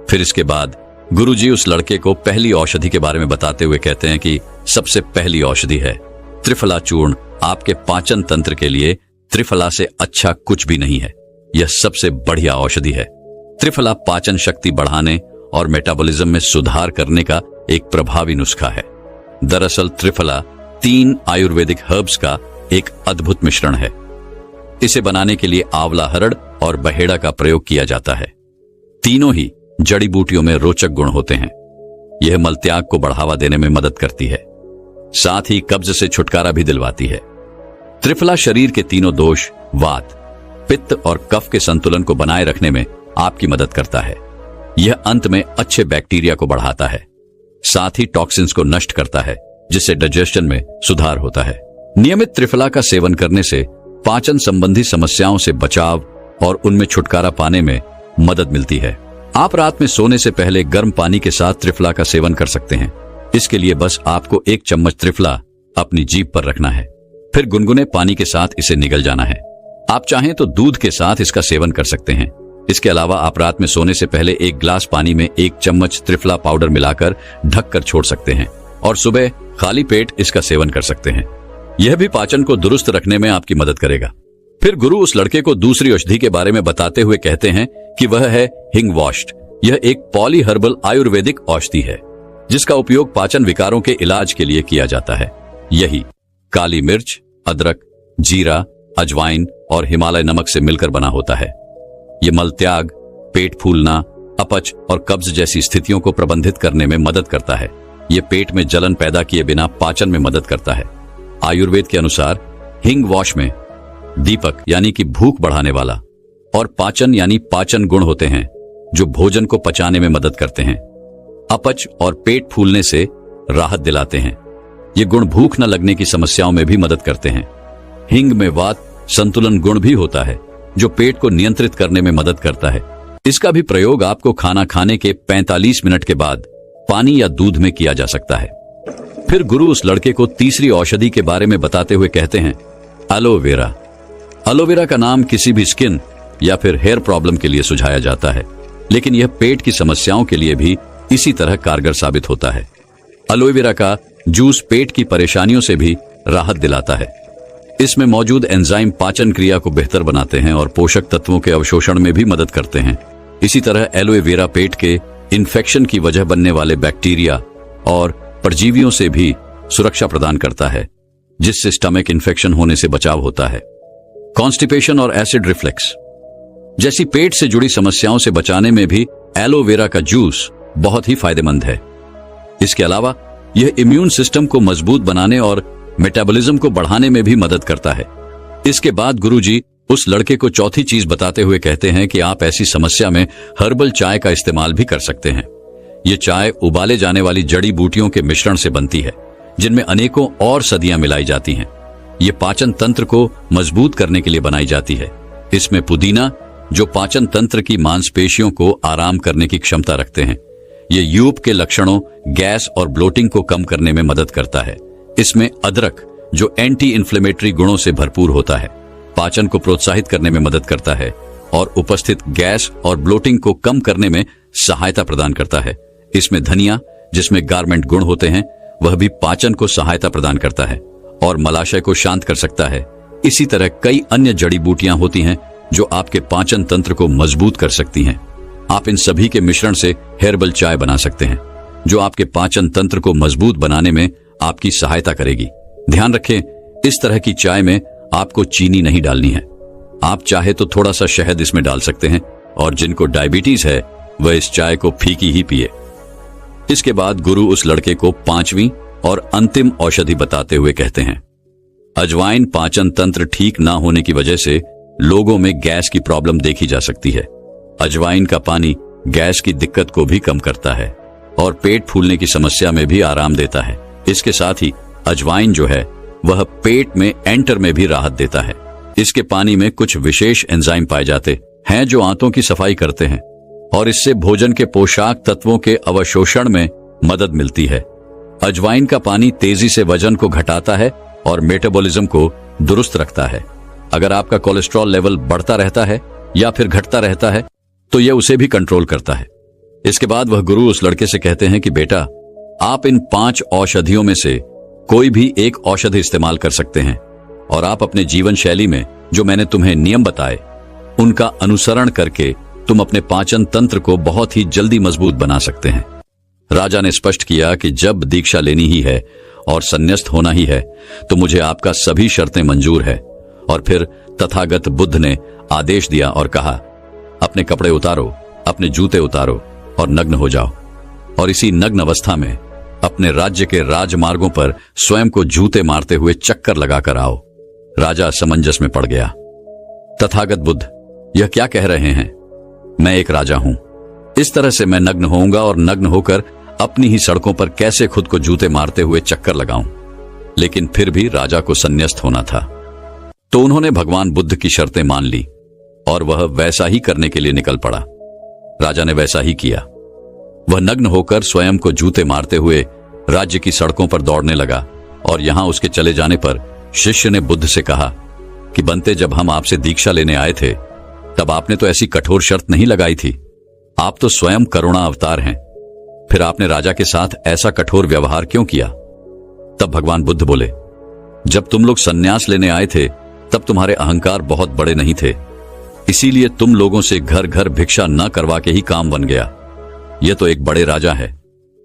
फिर इसके बाद गुरुजी उस लड़के को पहली औषधि के बारे में बताते हुए कहते हैं कि सबसे पहली औषधि है त्रिफला चूर्ण। आपके पाचन तंत्र के लिए त्रिफला से अच्छा कुछ भी नहीं है। यह सबसे बढ़िया औषधि है। त्रिफला पाचन शक्ति बढ़ाने और मेटाबॉलिज्म में सुधार करने का एक प्रभावी नुस्खा है। दरअसल त्रिफला 3 आयुर्वेदिक हर्ब्स का एक अद्भुत मिश्रण है। इसे बनाने के लिए आंवला, हरड़ और बहेड़ा का प्रयोग किया जाता है। तीनों ही जड़ी बूटियों में रोचक गुण होते हैं। यह मलत्याग को बढ़ावा देने में मदद करती है, साथ ही कब्ज से छुटकारा भी दिलवाती है। त्रिफला शरीर के तीनों दोष, वात, पित्त और कफ के संतुलन को बनाए रखने में आपकी मदद करता है। यह अंत में अच्छे बैक्टीरिया को बढ़ाता है, साथ ही टॉक्सिन्स को नष्ट करता है, जिससे डाइजेशन में सुधार होता है। नियमित त्रिफला का सेवन करने से पाचन संबंधी समस्याओं से बचाव और उनमें छुटकारा पाने में मदद मिलती है। आप रात में सोने से पहले गर्म पानी के साथ त्रिफला का सेवन कर सकते हैं। इसके लिए बस आपको 1 चम्मच त्रिफला अपनी जीभ पर रखना है, फिर गुनगुने पानी के साथ इसे निगल जाना है। आप चाहें तो दूध के साथ इसका सेवन कर सकते हैं। इसके अलावा आप रात में सोने से पहले 1 गिलास पानी में 1 चम्मच त्रिफला पाउडर मिलाकर ढककर छोड़ सकते हैं और सुबह खाली पेट इसका सेवन कर सकते हैं। यह भी पाचन को दुरुस्त रखने में आपकी मदद करेगा। फिर गुरु उस लड़के को दूसरी औषधि के बारे में बताते हुए कहते हैं कि वह है हिंग वॉश्ड। यह एक पॉली हर्बल आयुर्वेदिक औषधि है जिसका उपयोग पाचन विकारों के इलाज के लिए किया जाता है। यही काली मिर्च, अदरक, जीरा, अजवाइन और हिमालय नमक से मिलकर बना होता है। यह मलत्याग, पेट फूलना, अपच और कब्ज जैसी स्थितियों को प्रबंधित करने में मदद करता है। यह पेट में जलन पैदा किए बिना पाचन में मदद करता है। आयुर्वेद के अनुसार हिंग वॉश में दीपक यानी कि भूख बढ़ाने वाला और पाचन यानी पाचन गुण होते हैं जो भोजन को पचाने में मदद करते हैं। अपच और पेट फूलने से राहत दिलाते हैं। ये गुण भूख न लगने की समस्याओं में भी मदद करते हैं। हिंग में वात संतुलन गुण भी होता है जो पेट को नियंत्रित करने में मदद करता है। इसका भी प्रयोग आपको खाना खाने के 45 मिनट के बाद पानी या दूध में किया जा सकता है। फिर गुरु उस लड़के को तीसरी औषधि के बारे में बताते हुए कहते हैं एलोवेरा। एलोवेरा का नाम किसी भी स्किन या फिर हेयर प्रॉब्लम के लिए सुझाया जाता है, लेकिन यह पेट की समस्याओं के लिए भी इसी तरह कारगर साबित होता है। एलोवेरा का जूस पेट की परेशानियों से भी राहत दिलाता है। इसमें मौजूद एंजाइम पाचन क्रिया को बेहतर बनाते हैं और पोषक तत्वों के अवशोषण में भी मदद करते हैं। इसी तरह एलोवेरा पेट के इन्फेक्शन की वजह बनने वाले बैक्टीरिया और परजीवियों से भी सुरक्षा प्रदान करता है, जिससे स्टमक इन्फेक्शन होने से बचाव होता है। कॉन्स्टिपेशन और एसिड रिफ्लेक्स जैसी पेट से जुड़ी समस्याओं से बचाने में भी एलोवेरा का जूस बहुत ही फायदेमंद है। इसके अलावा यह इम्यून सिस्टम को मजबूत बनाने और मेटाबॉलिज्म को बढ़ाने में भी मदद करता है। इसके बाद गुरुजी उस लड़के को चौथी चीज बताते हुए कहते हैं कि आप ऐसी समस्या में हर्बल चाय का इस्तेमाल भी कर सकते हैं। ये चाय उबाले जाने वाली जड़ी बूटियों के मिश्रण से बनती है, जिनमें अनेकों और सदियां मिलाई जाती हैं। ये पाचन तंत्र को मजबूत करने के लिए बनाई जाती है। इसमें पुदीना, जो पाचन तंत्र की मांसपेशियों को आराम करने की क्षमता रखते हैं, ये यूप के लक्षणों, गैस और ब्लोटिंग को कम करने में मदद करता है। इसमें अदरक, जो एंटी इन्फ्लेमेटरी गुणों से भरपूर होता है, पाचन को प्रोत्साहित करने में मदद करता है और उपस्थित गैस और ब्लोटिंग को कम करने में सहायता प्रदान करता है। इसमें धनिया, जिसमें गारमेंट गुण होते हैं, वह भी पाचन को सहायता प्रदान करता है और मलाशय को शांत कर सकता है। इसी तरह कई अन्य जड़ी बूटियां होती हैं जो आपके पाचन तंत्र को मजबूत कर सकती हैं। आप इन सभी के मिश्रण से हेर्बल चाय बना सकते हैं, जो आपके पाचन तंत्र को मजबूत बनाने में आपकी सहायता करेगी। ध्यान रखें, इस तरह की चाय में आपको चीनी नहीं डालनी है। आप चाहे तो थोड़ा सा शहद इसमें डाल सकते हैं और जिनको डायबिटीज है वह इस चाय को फीकी ही पिए। इसके बाद गुरु उस लड़के को पांचवी और अंतिम औषधि बताते हुए कहते हैं, अजवाइन पाचन तंत्र ठीक ना होने की वजह से लोगों में गैस की प्रॉब्लम देखी जा सकती है। अजवाइन का पानी गैस की दिक्कत को भी कम करता है और पेट फूलने की समस्या में भी आराम देता है। इसके साथ ही अजवाइन जो है वह पेट में एंटर में भी राहत देता है। इसके पानी में कुछ विशेष एंजाइम पाए जाते हैं जो आंतों की सफाई करते हैं और इससे भोजन के पोषक तत्वों के अवशोषण में मदद मिलती है। अजवाइन का पानी तेजी से वजन को घटाता है और मेटाबॉलिज्म को दुरुस्त रखता है। अगर आपका कोलेस्ट्रॉल लेवल बढ़ता रहता है या फिर घटता रहता है तो यह उसे भी कंट्रोल करता है। इसके बाद वह गुरु उस लड़के से कहते हैं कि बेटा, आप इन 5 औषधियों में से कोई भी एक औषधि इस्तेमाल कर सकते हैं और आप अपने जीवन शैली में जो मैंने तुम्हें नियम बताए उनका अनुसरण करके तुम अपने पाचन तंत्र को बहुत ही जल्दी मजबूत बना सकते हैं। राजा ने स्पष्ट किया कि जब दीक्षा लेनी ही है और संन्यास्त होना ही है तो मुझे आपका सभी शर्तें मंजूर है। और फिर तथागत बुद्ध ने आदेश दिया और कहा, अपने कपड़े उतारो, अपने जूते उतारो और नग्न हो जाओ और इसी नग्न अवस्था में अपने राज्य के राजमार्गों पर स्वयं को जूते मारते हुए चक्कर लगाकर आओ। राजा असमंजस में पड़ गया। तथागत बुद्ध यह क्या कह रहे हैं? मैं एक राजा हूं, इस तरह से मैं नग्न होऊंगा और नग्न होकर अपनी ही सड़कों पर कैसे खुद को जूते मारते हुए चक्कर लगाऊं? लेकिन फिर भी राजा को संन्यास्त होना था, तो उन्होंने भगवान बुद्ध की शर्तें मान ली और वह वैसा ही करने के लिए निकल पड़ा। राजा ने वैसा ही किया। वह नग्न होकर स्वयं को जूते मारते हुए राज्य की सड़कों पर दौड़ने लगा और यहां उसके चले जाने पर शिष्य ने बुद्ध से कहा कि बनते, जब हम आपसे दीक्षा लेने आए थे तब आपने तो ऐसी कठोर शर्त नहीं लगाई थी। आप तो स्वयं करुणा अवतार हैं, फिर आपने राजा के साथ ऐसा कठोर व्यवहार क्यों किया? तब भगवान बुद्ध बोले, जब तुम लोग संन्यास लेने आए थे तब तुम्हारे अहंकार बहुत बड़े नहीं थे, इसीलिए तुम लोगों से घर घर भिक्षा न करवा के ही काम बन गया। यह तो एक बड़े राजा है,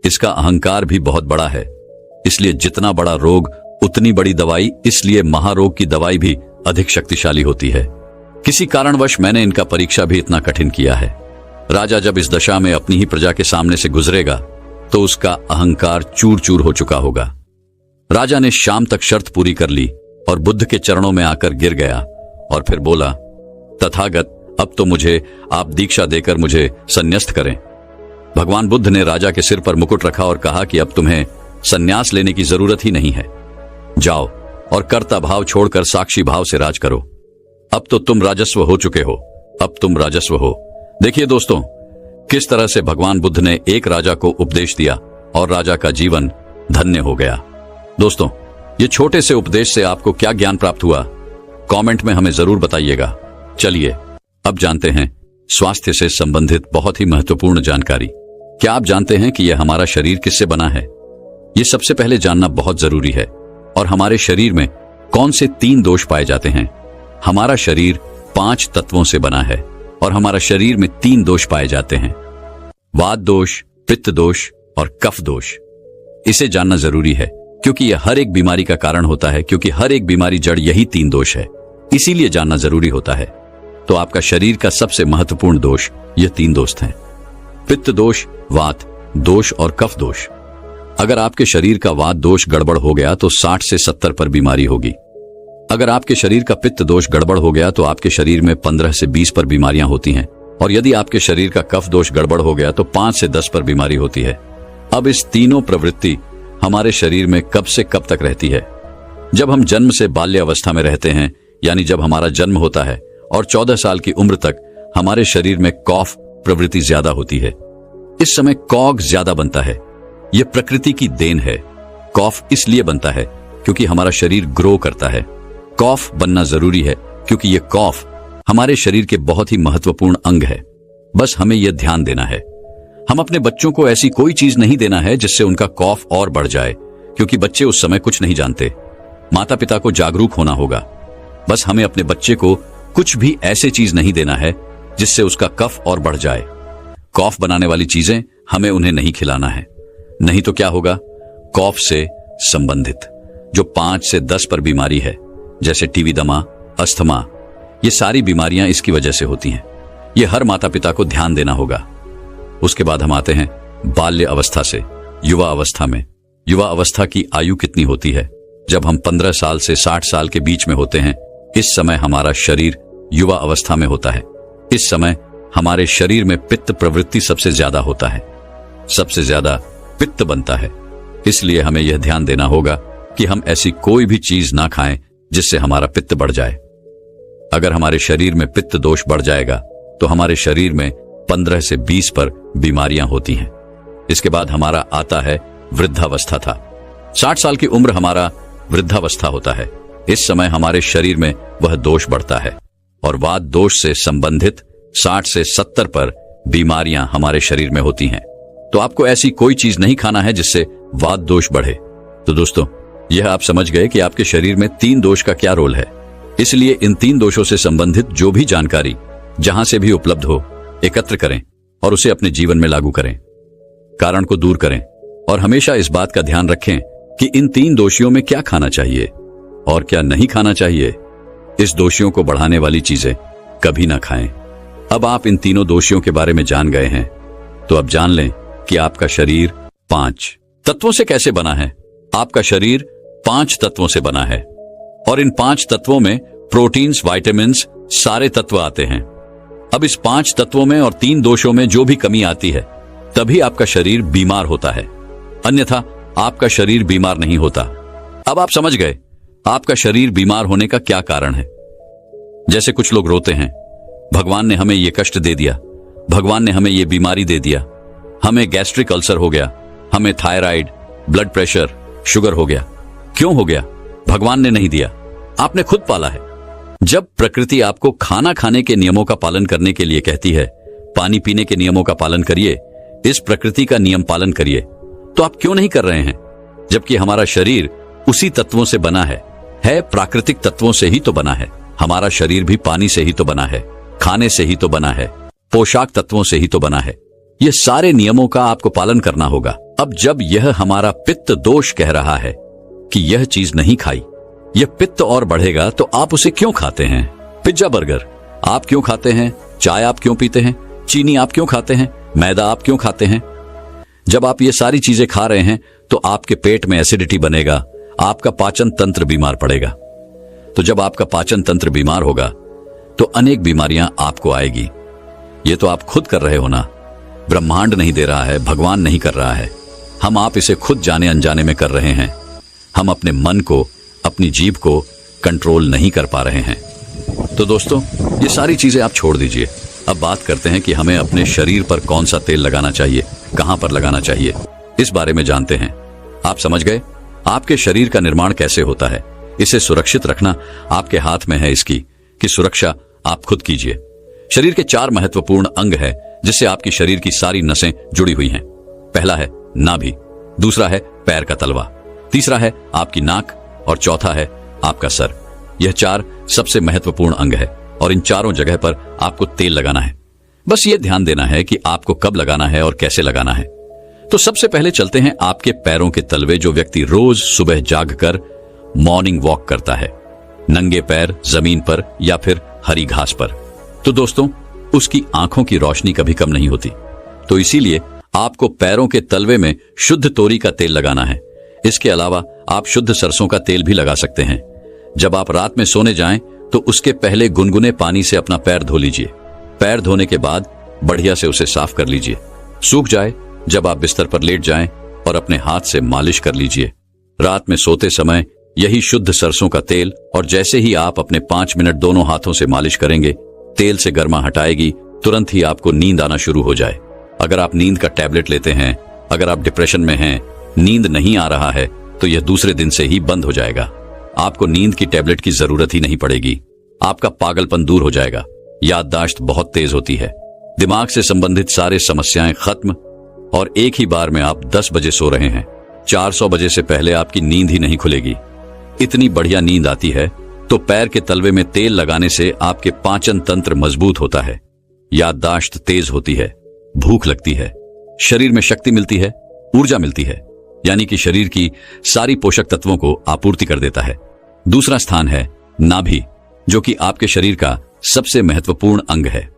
इसका अहंकार भी बहुत बड़ा है, इसलिए जितना बड़ा रोग उतनी बड़ी दवाई, इसलिए महारोग की दवाई भी अधिक शक्तिशाली होती है। किसी कारणवश मैंने इनका परीक्षा भी इतना कठिन किया है। राजा जब इस दशा में अपनी ही प्रजा के सामने से गुजरेगा तो उसका अहंकार चूर चूर हो चुका होगा। राजा ने शाम तक शर्त पूरी कर ली और बुद्ध के चरणों में आकर गिर गया और फिर बोला, तथागत, अब तो मुझे आप दीक्षा देकर मुझे संन्यास्त करें। भगवान बुद्ध ने राजा के सिर पर मुकुट रखा और कहा कि अब तुम्हें संन्यास लेने की जरूरत ही नहीं है। जाओ और कर्ता भाव छोड़कर साक्षी भाव से राज करो। अब तो तुम राजस्व हो चुके हो, अब तुम राजस्व हो। देखिए दोस्तों, किस तरह से भगवान बुद्ध ने एक राजा को उपदेश दिया और राजा का जीवन धन्य हो गया। दोस्तों, ये छोटे से उपदेश से आपको क्या ज्ञान प्राप्त हुआ? कमेंट में हमें जरूर बताइएगा। चलिए अब जानते हैं स्वास्थ्य से संबंधित बहुत ही महत्वपूर्ण जानकारी। क्या आप जानते हैं कि यह हमारा शरीर किससे बना है? ये सबसे पहले जानना बहुत जरूरी है। और हमारे शरीर में कौन से 3 दोष पाए जाते हैं? हमारा शरीर 5 तत्वों से बना है और हमारा शरीर में 3 दोष पाए जाते हैं, वात दोष, पित्त दोष और कफ दोष। इसे जानना जरूरी है क्योंकि यह हर एक बीमारी का कारण होता है, क्योंकि हर एक बीमारी जड़ यही 3 दोष है, इसीलिए जानना जरूरी होता है। तो आपका शरीर का सबसे महत्वपूर्ण दोष ये 3 दोष हैं, पित्त दोष, वात दोष और कफ दोष। अगर आपके शरीर का वात दोष गड़बड़ हो गया तो 60 से 70 पर बीमारी होगी। अगर आपके शरीर का पित्त दोष गड़बड़ हो गया तो आपके शरीर में 15 से 20 पर बीमारियां होती हैं। और यदि आपके शरीर का कफ दोष गड़बड़ हो गया तो 5 से 10 पर बीमारी होती है। अब इस तीनों प्रवृत्ति हमारे शरीर में कब से कब तक रहती है? जब हम जन्म से बाल्य अवस्था में रहते हैं, यानी जब हमारा जन्म होता है और 14 साल की उम्र तक हमारे शरीर में कॉफ प्रवृत्ति ज्यादा होती है। इस समय कॉग ज्यादा बनता है। यह प्रकृति की देन है। कॉफ इसलिए बनता है क्योंकि हमारा शरीर ग्रो करता है। कॉफ बनना जरूरी है क्योंकि यह कॉफ हमारे शरीर के बहुत ही महत्वपूर्ण अंग है। बस हमें यह ध्यान देना है। हम अपने बच्चों को ऐसी कोई चीज नहीं देना है जिससे उनका कॉफ और बढ़ जाए, क्योंकि बच्चे उस समय कुछ नहीं जानते। माता पिता को जागरूक होना होगा। बस हमें अपने बच्चे को कुछ भी ऐसे चीज नहीं देना है जिससे उसका कफ और बढ़ जाए। कॉफ बनाने वाली चीजें हमें उन्हें नहीं खिलाना है, नहीं तो क्या होगा? कॉफ से संबंधित जो 5 से 10 पर बीमारी है, जैसे टीबी, दमा, अस्थमा, ये सारी बीमारियां इसकी वजह से होती हैं। ये हर माता पिता को ध्यान देना होगा। उसके बाद हम आते हैं बाल्य अवस्था से युवा अवस्था में। युवा अवस्था की आयु कितनी होती है? जब हम 15 साल से 60 साल के बीच में होते हैं, इस समय हमारा शरीर युवा अवस्था में होता है। इस समय हमारे शरीर में पित्त प्रवृत्ति सबसे ज्यादा होता है, सबसे ज्यादा पित्त बनता है। इसलिए हमें यह ध्यान देना होगा कि हम ऐसी कोई भी चीज ना खाएं जिससे हमारा पित्त बढ़ जाए। अगर हमारे शरीर में पित्त दोष बढ़ जाएगा तो हमारे शरीर में 15 से 20 पर बीमारियां होती हैं। इसके बाद हमारा आता है वृद्धावस्था था। 60 साल की उम्र हमारा वृद्धावस्था होता है। इस समय हमारे शरीर में वह दोष बढ़ता है और वात दोष से संबंधित 60 से 70 पर बीमारियां हमारे शरीर में होती हैं। तो आपको ऐसी कोई चीज नहीं खाना है जिससे वात दोष बढ़े। तो दोस्तों, यह आप समझ गए कि आपके शरीर में 3 दोष का क्या रोल है। इसलिए इन 3 दोषों से संबंधित जो भी जानकारी जहां से भी उपलब्ध हो, एकत्र करें और उसे अपने जीवन में लागू करें, कारण को दूर करें और हमेशा इस बात का ध्यान रखें कि इन 3 दोषियों में क्या खाना चाहिए और क्या नहीं खाना चाहिए। इस दोषियों को बढ़ाने वाली चीजें कभी ना खाएं। अब आप इन तीनों दोषियों के बारे में जान गए हैं, तो अब जान लें कि आपका शरीर 5 तत्वों से कैसे बना है। आपका शरीर 5 तत्वों से बना है और इन 5 तत्वों में प्रोटीन्स, विटामिन्स, सारे तत्व आते हैं। अब इस 5 तत्वों में और 3 दोषों में जो भी कमी आती है, तभी आपका शरीर बीमार होता है, अन्यथा आपका शरीर बीमार नहीं होता। अब आप समझ गए आपका शरीर बीमार होने का क्या कारण है। जैसे कुछ लोग रोते हैं, भगवान ने हमें ये कष्ट दे दिया, भगवान ने हमें ये बीमारी दे दिया, हमें गैस्ट्रिक अल्सर हो गया, हमें थायराइड, ब्लड प्रेशर, शुगर हो गया। क्यों हो गया? भगवान ने नहीं दिया, आपने खुद पाला है। जब प्रकृति आपको खाना खाने के नियमों का पालन करने के लिए कहती है, पानी पीने के नियमों का पालन करिए, इस प्रकृति का नियम पालन करिए, तो आप क्यों नहीं कर रहे हैं? जबकि हमारा शरीर उसी तत्वों से बना है प्राकृतिक तत्वों से ही तो बना है। हमारा शरीर भी पानी से ही तो बना है, खाने से ही तो बना है, पोशाक तत्वों से ही तो बना है। ये सारे नियमों का आपको पालन करना होगा। अब जब यह हमारा पित्त दोष कह रहा है कि यह चीज नहीं खाई, यह पित्त और बढ़ेगा, तो आप उसे क्यों खाते हैं? पिज्जा, बर्गर आप क्यों खाते हैं? चाय आप क्यों पीते हैं? चीनी आप क्यों खाते हैं? मैदा आप क्यों खाते हैं? जब आप ये सारी चीजें खा रहे हैं तो आपके पेट में एसिडिटी बनेगा, आपका पाचन तंत्र बीमार पड़ेगा। तो जब आपका पाचन तंत्र बीमार होगा तो अनेक बीमारियां आपको आएगी। ये तो आप खुद कर रहे हो ना, ब्रह्मांड नहीं दे रहा है, भगवान नहीं कर रहा है। हम आप इसे खुद जाने अनजाने में कर रहे हैं। हम अपने मन को, अपनी जीभ को कंट्रोल नहीं कर पा रहे हैं। तो दोस्तों, ये सारी चीजें आप छोड़ दीजिए। अब बात करते हैं कि हमें अपने शरीर पर कौन सा तेल लगाना चाहिए, कहां पर लगाना चाहिए, इस बारे में जानते हैं। आप समझ गए आपके शरीर का निर्माण कैसे होता है, इसे सुरक्षित रखना आपके हाथ में है इसकी कि सुरक्षा आप खुद कीजिए। शरीर के 4 महत्वपूर्ण अंग है जिससे आपकी शरीर की सारी नसें जुड़ी हुई हैं। पहला है नाभि, दूसरा है पैर का तलवा, तीसरा है आपकी नाक और चौथा है आपका सर। यह 4 सबसे महत्वपूर्ण अंग है और इन चारों जगह पर आपको तेल लगाना है। बस ये ध्यान देना है कि आपको कब लगाना है और कैसे लगाना है। तो सबसे पहले चलते हैं आपके पैरों के तलवे। जो व्यक्ति रोज सुबह जागकर मॉर्निंग वॉक करता है, नंगे पैर जमीन पर या फिर हरी घास पर, तो दोस्तों उसकी आंखों की रोशनी कभी कम नहीं होती। तो इसीलिए आपको पैरों के तलवे में शुद्ध तोरी का तेल लगाना है। इसके अलावा आप शुद्ध सरसों का तेल भी लगा सकते हैं। जब आप रात में सोने जाएं तो उसके पहले गुनगुने पानी से अपना पैर धो लीजिए। पैर धोने के बाद बढ़िया से उसे साफ कर लीजिए। सूख जाए जब आप बिस्तर पर लेट जाएं और अपने हाथ से मालिश कर लीजिए। रात में सोते समय यही शुद्ध सरसों का तेल, और जैसे ही आप अपने 5 मिनट दोनों हाथों से मालिश करेंगे, तेल से गर्मा हटाएगी, तुरंत ही आपको नींद आना शुरू हो जाए। अगर आप नींद का टैबलेट लेते हैं, अगर आप डिप्रेशन में हैं, नींद नहीं आ रहा है, तो यह दूसरे दिन से ही बंद हो जाएगा। आपको नींद की टैबलेट की जरूरत ही नहीं पड़ेगी। आपका पागलपन दूर हो जाएगा। याददाश्त बहुत तेज होती है, दिमाग से संबंधित सारे समस्याएं खत्म, और एक ही बार में आप 10 बजे सो रहे हैं, 400 बजे से पहले आपकी नींद ही नहीं खुलेगी। इतनी बढ़िया नींद आती है। तो पैर के तलवे में तेल लगाने से आपके पाचन तंत्र मजबूत होता है, याददाश्त तेज होती है, भूख लगती है, शरीर में शक्ति मिलती है, ऊर्जा मिलती है, यानी कि शरीर की सारी पोषक तत्वों को आपूर्ति कर देता है। दूसरा स्थान है नाभि, जो कि आपके शरीर का सबसे महत्वपूर्ण अंग है।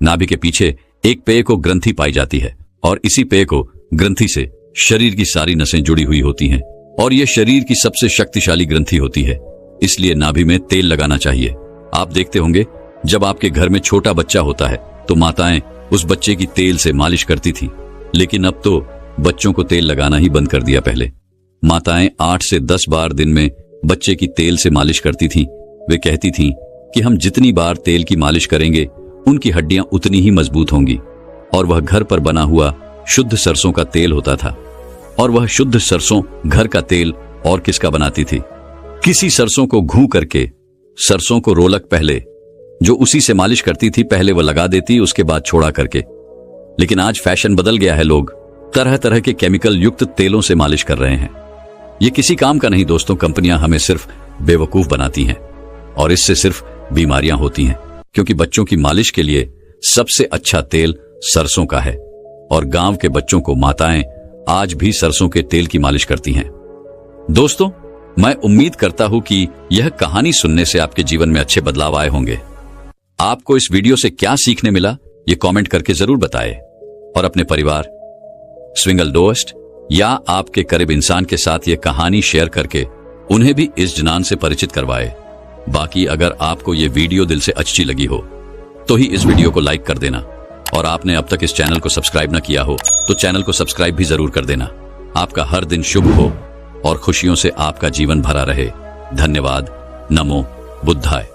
नाभि के पीछे एक पेय को ग्रंथि पाई जाती है, और इसी पेय को ग्रंथि से शरीर की सारी नसें जुड़ी हुई होती हैं, और यह शरीर की सबसे शक्तिशाली ग्रंथि होती है। इसलिए नाभि में तेल लगाना चाहिए। आप देखते होंगे जब आपके घर में छोटा बच्चा होता है तो माताएं उस बच्चे की तेल से मालिश करती थी, लेकिन अब तो बच्चों को तेल लगाना ही बंद कर दिया। पहले माताएं 8 से 10 बार दिन में बच्चे की तेल से मालिश करती थीं। वे कहती थीं कि हम जितनी बार तेल की मालिश करेंगे उनकी हड्डियां उतनी ही मजबूत होंगी। और वह घर पर बना हुआ शुद्ध सरसों का तेल होता था। और वह शुद्ध सरसों घर का तेल और किसका बनाती थी? किसी सरसों को घू करके, सरसों को रोलक पहले जो उसी से मालिश करती थी, पहले वह लगा देती, उसके बाद छोड़ा करके। लेकिन आज फैशन बदल गया है, लोग तरह तरह के केमिकल युक्त तेलों से मालिश कर रहे हैं। ये किसी काम का नहीं दोस्तों। कंपनियां हमें सिर्फ बेवकूफ बनाती हैं और इससे सिर्फ बीमारियां होती हैं, क्योंकि बच्चों की मालिश के लिए सबसे अच्छा तेल सरसों का है, और गांव के बच्चों को माताएं आज भी सरसों के तेल की मालिश करती हैं। दोस्तों, मैं उम्मीद करता हूं कि यह कहानी सुनने से आपके जीवन में अच्छे बदलाव आए होंगे। आपको इस वीडियो से क्या सीखने मिला, ये कमेंट करके जरूर बताएं, और अपने परिवार, स्विंगल दोस्त या आपके करीब इंसान के साथ ये कहानी शेयर करके उन्हें भी इस जनान से परिचित करवाए। बाकी अगर आपको ये वीडियो दिल से अच्छी लगी हो तो ही इस वीडियो को लाइक कर देना, और आपने अब तक इस चैनल को सब्सक्राइब न किया हो तो चैनल को सब्सक्राइब भी जरूर कर देना। आपका हर दिन शुभ हो और खुशियों से आपका जीवन भरा रहे। धन्यवाद। नमो बुद्धाय।